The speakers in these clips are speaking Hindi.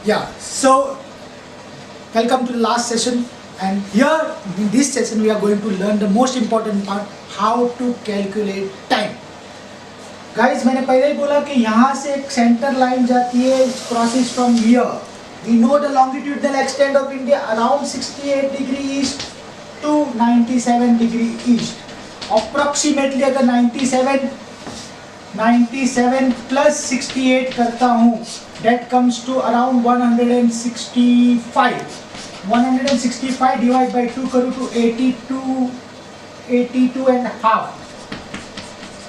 Yeah, so welcome to the last session, and here in this session we are going to learn the most important part, how to calculate time. Guys, मैंने पहले ही बोला कि यहाँ से एक सेंटर लाइन जाती है, crosses from here. We know the longitudinal extent of India around 68 degree east to 97 degree east. Approximately अगर 97 plus 68 करता हूँ, that comes to around 165. 165 divided by 2 करूँ तो 82 and half.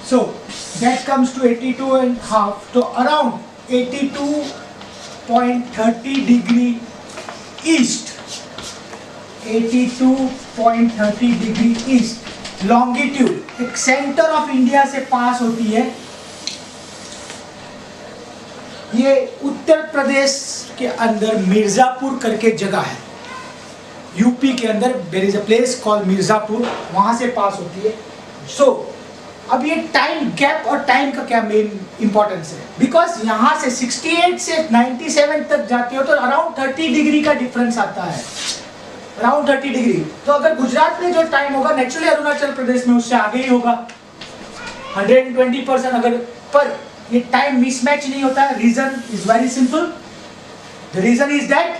So that comes to 82 and half. So around 82.30 degree east. 82.30 degree east. Longitude एक सेंटर ऑफ इंडिया से पास होती है. ये उत्तर प्रदेश के अंदर मिर्जापुर करके जगह है. यूपी के अंदर there is a place called Mirzapur, वहां से पास होती है. सो अब ये टाइम गैप और टाइम का क्या मेन इंपॉर्टेंस है, बिकॉज यहाँ से 68 से 97 तक जाते हो तो अराउंड 30 डिग्री का डिफरेंस आता है. Around 30 degree. तो अगर गुजरात में जो टाइम होगा नेचुरली अरुणाचल प्रदेश में उससे आगे ही होगा 120%. अगर पर ये टाइम मिसमैच नहीं होता है. Reason is very simple. The reason is that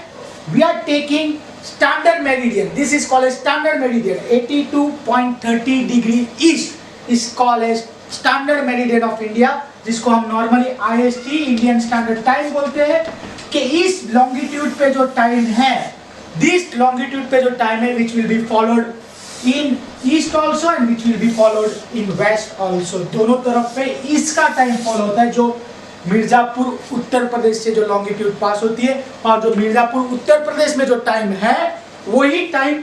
we are taking standard meridian. This is called as standard meridian. 82.30 degree east is called as standard meridian of India, जिसको हम normally IST Indian standard time बोलते हैं. कि इस लॉन्गिट्यूड पे जो टाइम है, दिस लॉन्गिट्यूड पे जो टाइम है which will be followed in east also and which will be followed in west also. दोनों तरफ पे इसका टाइम फॉलो होता है. जो मिर्जापुर उत्तर प्रदेश से जो लॉन्गिट्यूड पास होती है और जो मिर्जापुर उत्तर प्रदेश में जो टाइम है वही टाइम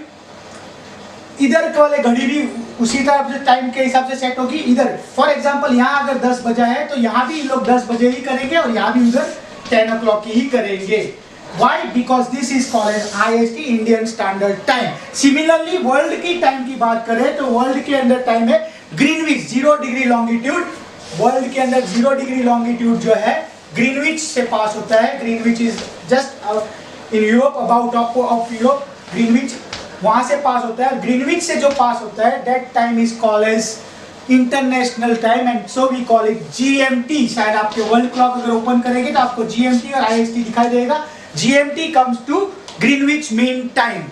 इधर वाले घड़ी भी उसी तरह से टाइम के हिसाब से सेट होगी. इधर फॉर एग्जांपल यहाँ अगर 10 बजा है तो यहाँ भी लोग 10 बजे ही करेंगे और यहाँ भी उधर 10 o'clock ही करेंगे. Why? Because this is called as IST Indian Standard Time. Similarly, world की टाइम की बात करें तो वर्ल्ड के अंदर टाइम है ग्रीनविच 0 डिग्री लॉन्गिट्यूड. वर्ल्ड के अंदर 0 डिग्री लॉन्गिट्यूड जो है ग्रीनविच से पास होता है. Greenwich is just in Europe, about of Europe. Greenwich वहां से पास होता है. ग्रीनविच से जो पास होता है that time is called as international time and so we call it GMT. शायद आपके वर्ल्ड क्लॉक अगर ओपन करेंगे तो आपको GMT और IST दिखाई देगा. GMT comes to Greenwich Mean Time.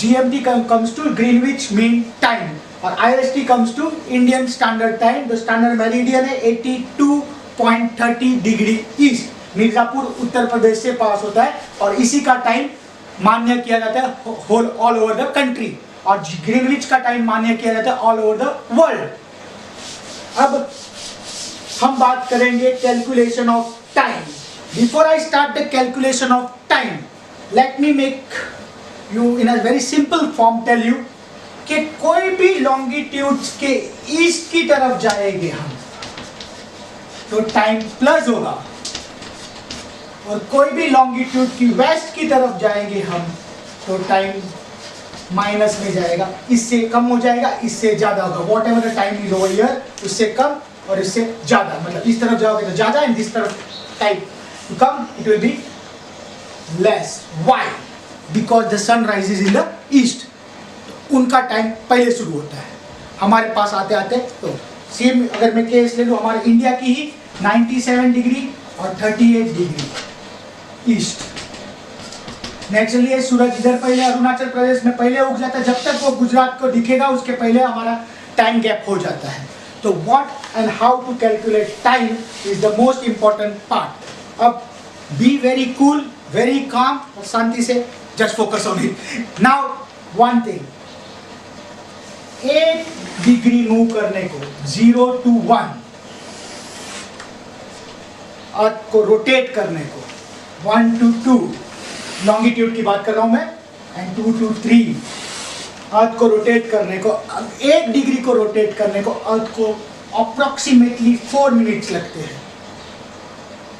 GMT comes to Greenwich Mean Time और IST comes to Indian Standard Time. The standard meridian है 82.30 डिग्री ईस्ट. मिर्जापुर उत्तर प्रदेश से पास होता है और इसी का टाइम मान्य किया जाता है ऑल ओवर द कंट्री. और ग्रीनविच का टाइम मान्य किया जाता है ऑल ओवर द वर्ल्ड. अब हम बात करेंगे calculation of time. Before I start the calculation of time, let me make you in a very simple form tell you कि कोई भी longitudes के ईस्ट की तरफ जाएंगे हम तो टाइम प्लस होगा, और कोई भी longitude की वेस्ट की तरफ जाएंगे हम तो टाइम माइनस में जाएगा. इससे कम हो जाएगा, इससे ज्यादा होगा. What ever the time is over here, उससे कम और इससे ज्यादा. मतलब इस तरफ जाओगे तो ज्यादा एंड इस तरफ time to come it will be less. Why? Because the sun rises in the east. उनका टाइम पहले शुरू होता है. हमारे पास आते आते तो सेम अगर मैं केस ले लूँ हमारे इंडिया की ही 97 डिग्री और 38 डिग्री ईस्ट. नेचुरली ये सूरज इधर पहले अरुणाचल प्रदेश में पहले उग जाता है. जब तक वो गुजरात को दिखेगा उसके पहले हमारा टाइम गैप हो जाता है. तो what and how to calculate time is the most important part. अब be very cool, very calm और शांति से just focus on it. Now one thing, 8 degree move करने को 0 to 1, अर्थ को रोटेट करने को 1 to 2 लॉन्गिट्यूड की बात कर रहा हूं मैं, एंड 2 to 3 अर्थ को रोटेट करने को. 1 डिग्री को रोटेट करने को अर्थ को अप्रोक्सीमेटली 4 मिनट्स लगते हैं.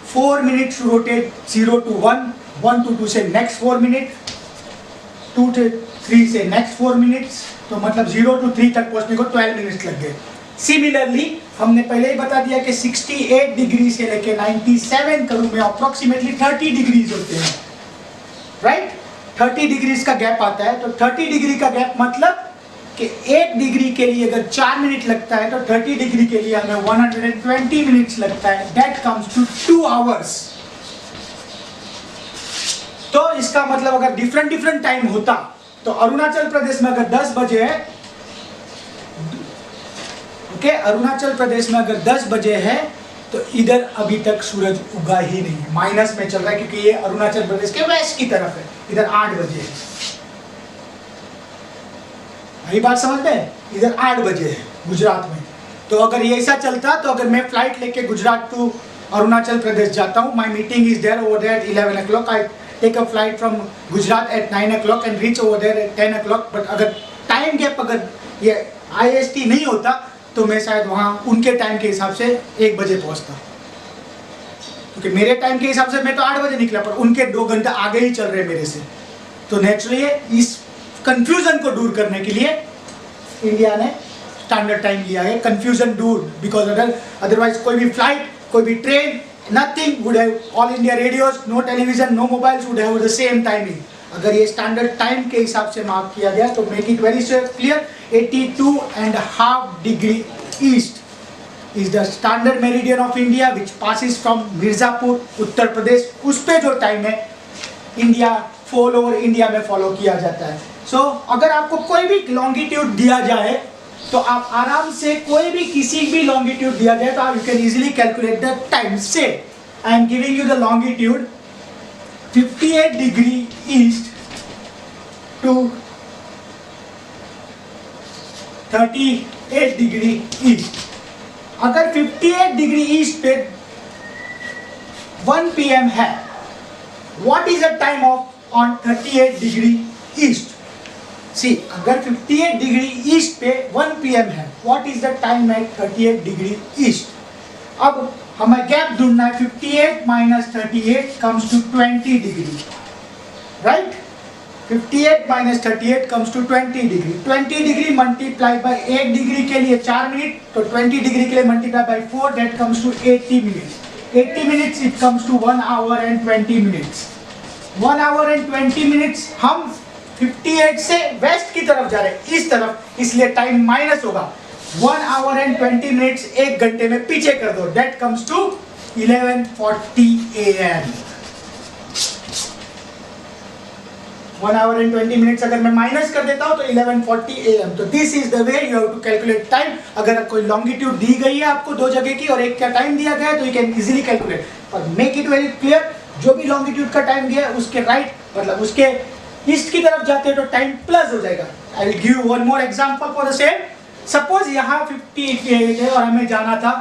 4 minutes to rotate 0 to 1, 1 to 2 से next 4 minutes, 2 to 3 से next 4 minutes. तो मतलब 0 to 3 तक पहुंचने को 12 मिनट्स लग गए. सिमिलरली हमने पहले ही बता दिया कि 68 डिग्री से लेके 97 करूं में अप्रोक्सीमेटली 30 डिग्रीज होते हैं, राइट? 30 डिग्रीज का गैप आता है, तो 30 डिग्री का गैप मतलब कि 1 डिग्री के लिए अगर 4 मिनट लगता है तो 30 डिग्री के लिए हमें 120 मिनट्स लगता है, दैट कम्स टू 2 आवर्स। तो इसका मतलब अगर डिफरेंट टाइम होता तो अरुणाचल प्रदेश में अगर 10 बजे है, ओके, अरुणाचल प्रदेश में अगर 10 बजे है तो इधर अभी तक सूरज उगा ही नहीं है, माइनस में चल रहा है, क्योंकि ये अरुणाचल प्रदेश के वेस्ट की तरफ है, इधर 8 बजे है। यही बात समझते हैं? इधर 8 बजे है गुजरात में। तो अगर ये ऐसा चलता तो अगर मैं फ्लाइट लेके गुजरात टू अरुणाचल प्रदेश जाता हूँ, my meeting is there over there 11 o'clock, I take a flight from Gujarat at 9 o'clock and reach over there at 10 o'clock। But अगर टाइम गैप अगर ये IST नहीं होता तो मैं शायद वहाँ उनके टाइम के हिसाब से 1 बजे पहुँचता, क्योंकि मेरे टाइम के हिसाब से मैं तो 8 बजे निकला, पर उनके 2 घंटे आगे ही चल रहे मेरे से। तो नेचुरली इस कंफ्यूजन को दूर करने के लिए इंडिया ने स्टैंडर्ड टाइम लिया है, कंफ्यूजन दूर, बिकॉज अदरवाइज कोई भी फ्लाइट, कोई भी train, nothing would have, all India radios, no television, no mobiles would have the same timing. अगर ये स्टैंडर्ड टाइम के हिसाब से मार्क किया गया तो make it very clear, 82.5 degree east is the standard meridian of India which passes from Mirzapur, Uttar Pradesh. उस पे जो टाइम है इंडिया इंडिया में फॉलो किया जाता है। सो अगर आपको कोई भी लॉन्गिट्यूड दिया जाए तो आप आराम से कोई भी किसी भी लॉन्गिट्यूड दिया जाए तो आप you can easily calculate the time. Say I am giving you the longitude 58 degree east to 38 degree east. अगर 58 डिग्री ईस्ट पे 1 PM है, what is the time of on 38 degree east? See, अगर 58 डिग्री ईस्ट पे 1 PM है, what is the time at 38 degree east? अब हमें गैप ढूंढना है, 58 minus 38 comes to 20 degree, right? 58 minus 38 comes to 20 degree. 20 degree multiply by 1 degree के लिए 4 मिनट, तो 20 डिग्री के लिए multiply by 4, that comes to 80 minutes. 80 minutes it comes to 1 hour and 20 minutes। 1 hour and 20 minutes हम 58 से वेस्ट की तरफ जा रहे हैं, इस तरफ, इसलिए टाइम माइनस होगा। 1 hour and 20 minutes 1 घंटे में पीछे कर दो, that comes to 11:40 AM। 1 hour and 20 minutes अगर मैं माइनस कर देता हूँ तो 11:40 AM। तो this is the way you have to calculate time. अगर कोई लॉन्गिट्यूड दी गई है आपको 2 जगह की और एक का टाइम दिया गया है तो यू कैन इजीली कैलकुलेट, और मेक इट वेरी क्लियर, जो भी लॉन्गिट्यूड का टाइम दिया है उसके राइट, मतलब उसके ईस्ट की तरफ जाते हैं तो टाइम प्लस हो जाएगा। I will give one more example for the same. Suppose यहाँ 58 है और हमें जाना था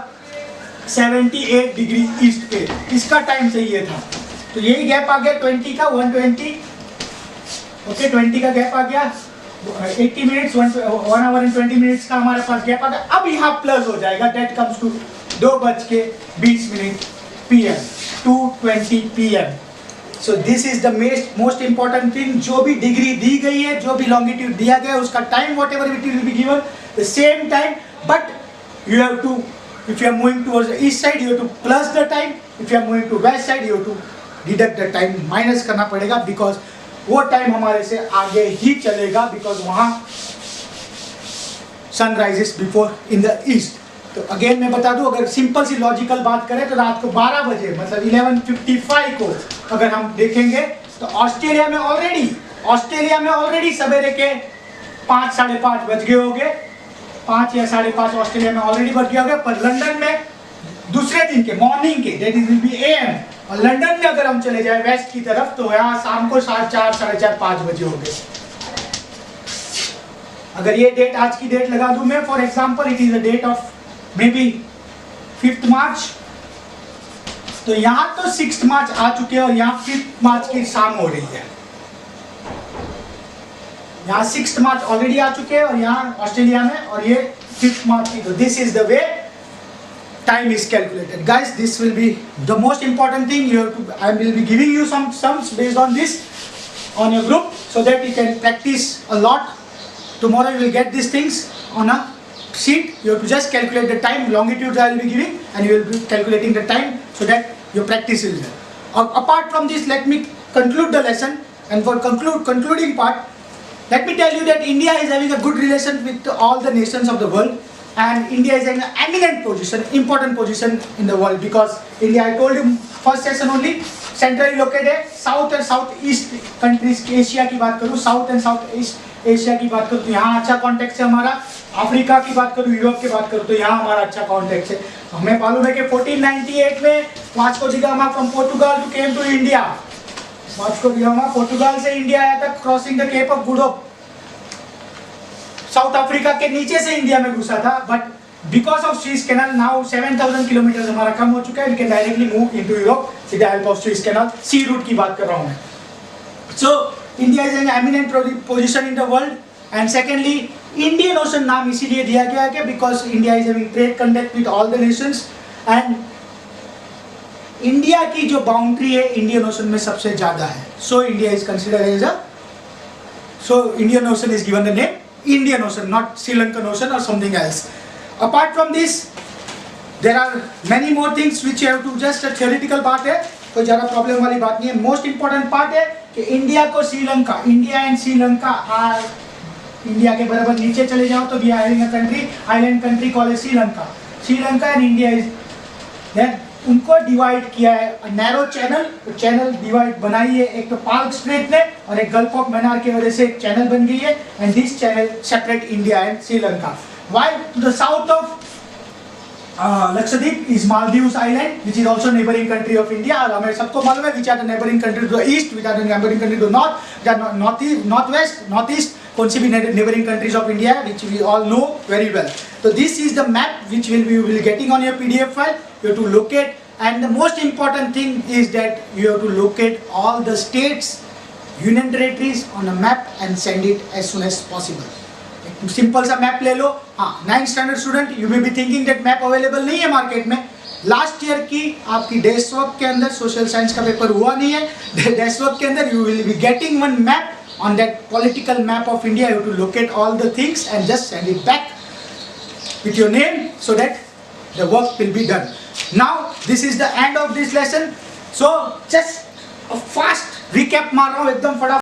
78 डिग्री ईस्ट पे, इसका टाइम चाहिए था, तो यही गैप आ गया 20 का, 120, ओके, 20 का गैप आ गया, 80 मिनट्स, 1 hour and 20 मिनट्स का हमारे पास गैप आ गया। अब यहाँ प्लस हो जाएगा, that comes to 2:20 PM, 2:20 PM। So this is the most important thing. जो भी डिग्री दी गई है, जो भी लॉन्गिट्यूड दिया गया है, उसका time whatever it will be given the same time, but you have to, if you are moving towards the east side you have to plus the time, if you are moving to west side you have to deduct the time, minus करना पड़ेगा, बिकॉज वो टाइम हमारे से आगे ही चलेगा, बिकॉज वहां sunrises before in the east. तो अगेन मैं बता दूं, अगर सिंपल सी लॉजिकल बात करें तो रात को 12 बजे मतलब 11:55 को अगर हम देखेंगे तो ऑस्ट्रेलिया में ऑलरेडी सवेरे के 5 साढ़े 5 बज गए होंगे, 5 या साढ़े 5 ऑस्ट्रेलिया में ऑलरेडी बज गए होंगे, पर लंदन में दूसरे दिन के मॉर्निंग के, that is will be AM, और लंदन में अगर हम चले जाए वेस्ट की तरफ तो यहाँ शाम को 4:30 साढ़े 4 5 बजे हो गए। अगर ये डेट आज की डेट लगा दूं मैं, for example it is the date of maybe 5th March, तो यहाँ तो 6th मार्च आ चुके हैं और यहाँ 5th मार्च की शाम हो रही है। यहाँ 6th मार्च ऑलरेडी आ चुके हैं और यहाँ ऑस्ट्रेलिया में, और ये 5th मार्च की। तो this is the way time is calculated, guys. This will be the most important thing. You have to, I will be giving you some sums based on this on your group so that you can practice a lot. Tomorrow you will get these things on a sheet, you have to just calculate the time, longitudes I will be giving, and you will be calculating the time so that your practice is there. Apart from this, let me conclude the lesson, and for concluding part, let me tell you that India is having a good relation with all the nations of the world, and India is in an eminent position, important position in the world, because India, I told you first session only, centrally located है, साउथ और साउथ ईस्ट कंट्रीज एशिया की बात करूँ, south and south east Asia की बात करूँ तो यहाँ अच्छा कॉन्टेक्ट है हमारा, अफ्रीका की बात करूँ, यूरोप की बात करूँ तो यहाँ हमारा अच्छा कॉन्टेक्ट है. हमें मालूम है कि 1498 में Vasco da Gama from Portugal to came to India, Vasco da Gama Portugal से इंडिया आया था, crossing the Cape of Good Hope, South Africa के नीचे से इंडिया में घुसा था, but because of Suez canal now 7000 kilometre हमारा कम हो चुका है, we can directly move into Europe with the help of Suez canal. Sea route की बात कर रहा हूं मैं. सो India is an eminent position in the world, and secondly Indian ocean नाम इसीलिए दिया गया है because India is having trade contact with all the Nations, and India की जो बाउंड्री है इंडियन ओशन में सबसे ज्यादा है. So India is considered as a, so Indian ocean is given the name Indian Ocean, not Sri Lankan Ocean or something else. Apart from this, there are many more things which you have to just a theoretical part है, कोई ज़्यादा प्रॉब्लम वाली बात नहीं है. मोस्ट इंपॉर्टेंट पार्ट है कि इंडिया को Sri Lanka, India and Sri Lanka are, India के बराबर नीचे चले जाओ तो we are having a country, island country called Sri Lanka. Sri Lanka and India is then उनको डिवाइड किया है नैरो चैनल, चैनल डिवाइड बनाई है, एक तो पार्क स्ट्रेट ने और एक गल्फ ऑफ मन्नार की वजह से एक चैनल बन गई है, and this channel separate India and Sri Lanka. While to the south of Lakshadweep is Maldives Island, which is also neighboring country of India. और हमें सबको मालूम है which are the neighboring countries to the east, which are the neighboring countries to the north, which are northwest, northeast, कौन सी भी neighboring countries of India, which we all know very well. So this is the map which you will be getting on your PDF file. You have to locate, and the most important thing is that you have to locate all the states, union territories on a map and send it as soon as possible. Simple सा मैप ले लो. हाँ, 9th standard student, you may be thinking that map available नहीं है मार्केट में. लास्ट ईयर की आपकी डेस्क वर्क के अंदर सोशल साइंस का पेपर हुआ नहीं है, डेस्क वर्क के अंदर you will be getting one map on that political map of India. You have to locate all the things and just send it back with your name so that the work will be done. Now this is the end of this lesson. So just a fast recap मार रहा हूँ एकदम फटाफट.